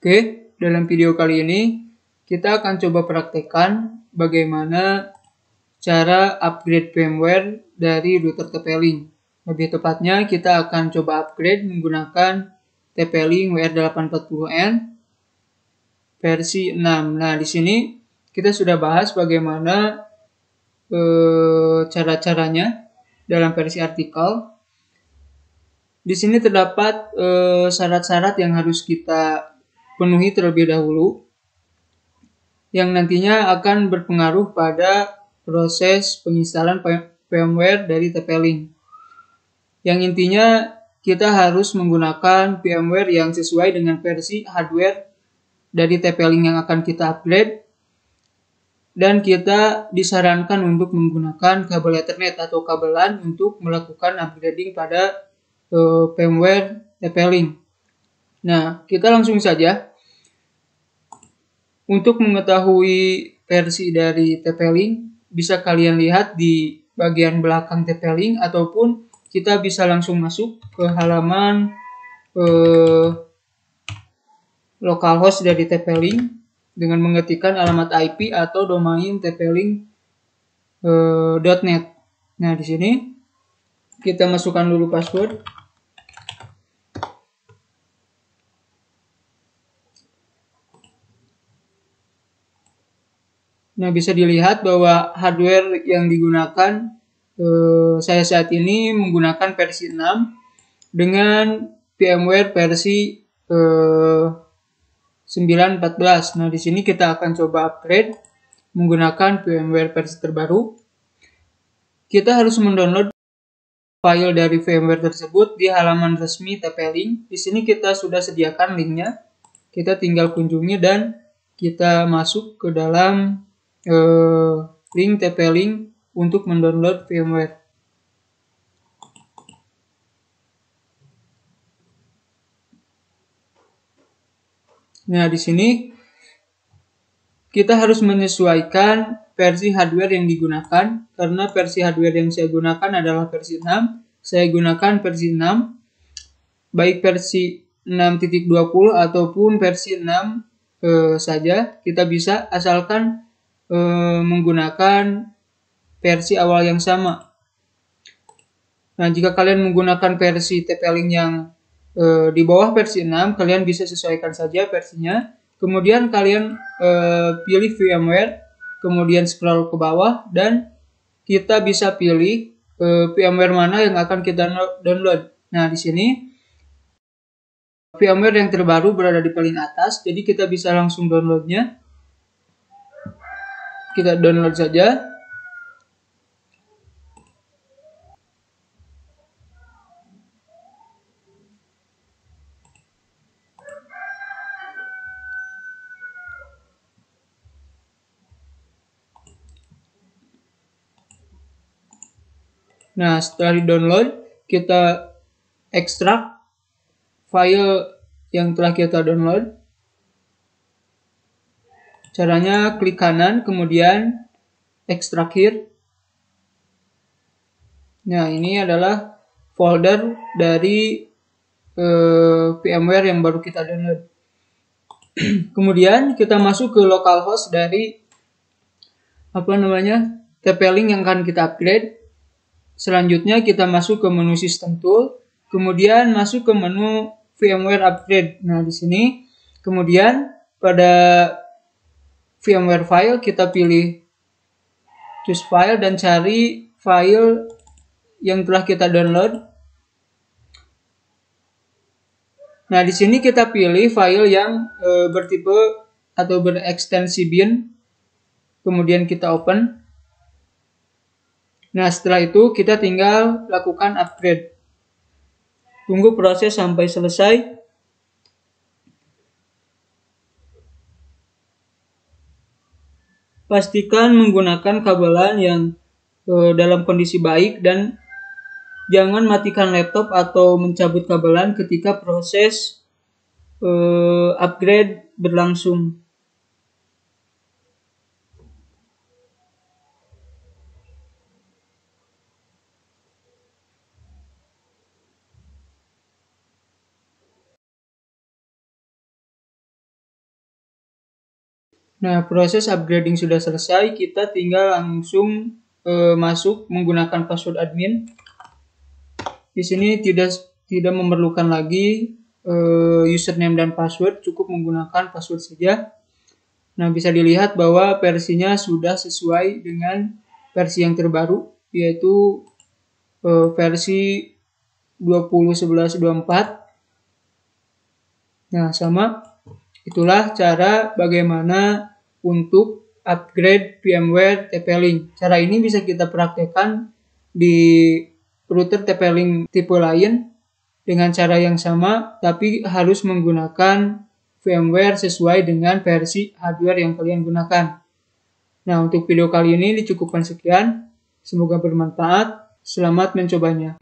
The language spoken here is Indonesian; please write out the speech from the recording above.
Oke, dalam video kali ini kita akan coba praktekkan bagaimana cara upgrade firmware dari router TP-Link. Lebih tepatnya kita akan coba upgrade menggunakan TP-Link WR840N versi 6. Nah, di sini kita sudah bahas bagaimana cara-caranya dalam versi artikel. Di sini terdapat syarat-syarat yang harus kita penuhi terlebih dahulu, yang nantinya akan berpengaruh pada proses penginstalan firmware dari TP-Link. Yang intinya kita harus menggunakan firmware yang sesuai dengan versi hardware dari TP-Link yang akan kita upgrade, dan kita disarankan untuk menggunakan kabel Ethernet atau kabelan untuk melakukan upgrading pada firmware TP-Link. Nah, kita langsung saja. Untuk mengetahui versi dari TP-Link, bisa kalian lihat di bagian belakang TP-Link, ataupun kita bisa langsung masuk ke halaman localhost dari TP-Link dengan mengetikkan alamat IP atau domain TP-Link.net. Nah, di sini kita masukkan dulu password. Nah, bisa dilihat bahwa hardware yang digunakan saya saat ini menggunakan versi 6 dengan firmware versi 9.14. Nah, di sini kita akan coba upgrade menggunakan firmware versi terbaru. Kita harus mendownload file dari firmware tersebut di halaman resmi TP-Link. Di sini kita sudah sediakan linknya. Kita tinggal kunjungi dan kita masuk ke dalam link TP-Link untuk mendownload firmware. Nah, di sini kita harus menyesuaikan versi hardware yang digunakan, karena versi hardware yang saya gunakan adalah versi 6. Saya gunakan versi 6, baik versi 6.20 ataupun versi 6 saja. Kita bisa asalkan menggunakan versi awal yang sama. Nah, jika kalian menggunakan versi TP-Link yang di bawah versi 6, kalian bisa sesuaikan saja versinya. Kemudian kalian pilih firmware, kemudian scroll ke bawah, dan kita bisa pilih firmware mana yang akan kita download. Nah, di sini firmware yang terbaru berada di paling atas, jadi kita bisa langsung downloadnya. Kita download saja. Nah, setelah di-download, kita ekstrak file yang telah kita download. Caranya klik kanan, kemudian ekstrak here. Nah, ini adalah folder dari firmware yang baru kita download. Kemudian kita masuk ke localhost dari TP-Link yang akan kita upgrade. Selanjutnya kita masuk ke menu System Tool, kemudian masuk ke menu firmware upgrade. Nah, di sini kemudian pada firmware file kita pilih choose file dan cari file yang telah kita download. Nah, di sini kita pilih file yang bertipe atau berekstensi bin. Kemudian kita open. Nah, setelah itu kita tinggal lakukan upgrade. Tunggu proses sampai selesai. Pastikan menggunakan kabelan yang dalam kondisi baik, dan jangan matikan laptop atau mencabut kabelan ketika proses upgrade berlangsung. Nah, proses upgrading sudah selesai, kita tinggal langsung masuk menggunakan password admin. Di sini tidak memerlukan lagi username dan password, cukup menggunakan password saja. Nah, bisa dilihat bahwa versinya sudah sesuai dengan versi yang terbaru, yaitu versi 20.11.24. Nah, sama. Itulah cara bagaimana untuk upgrade VMware TP-Link. Cara ini bisa kita praktekkan di router TP-Link tipe lain dengan cara yang sama, tapi harus menggunakan VMware sesuai dengan versi hardware yang kalian gunakan. Nah, untuk video kali ini dicukupkan sekian. Semoga bermanfaat. Selamat mencobanya.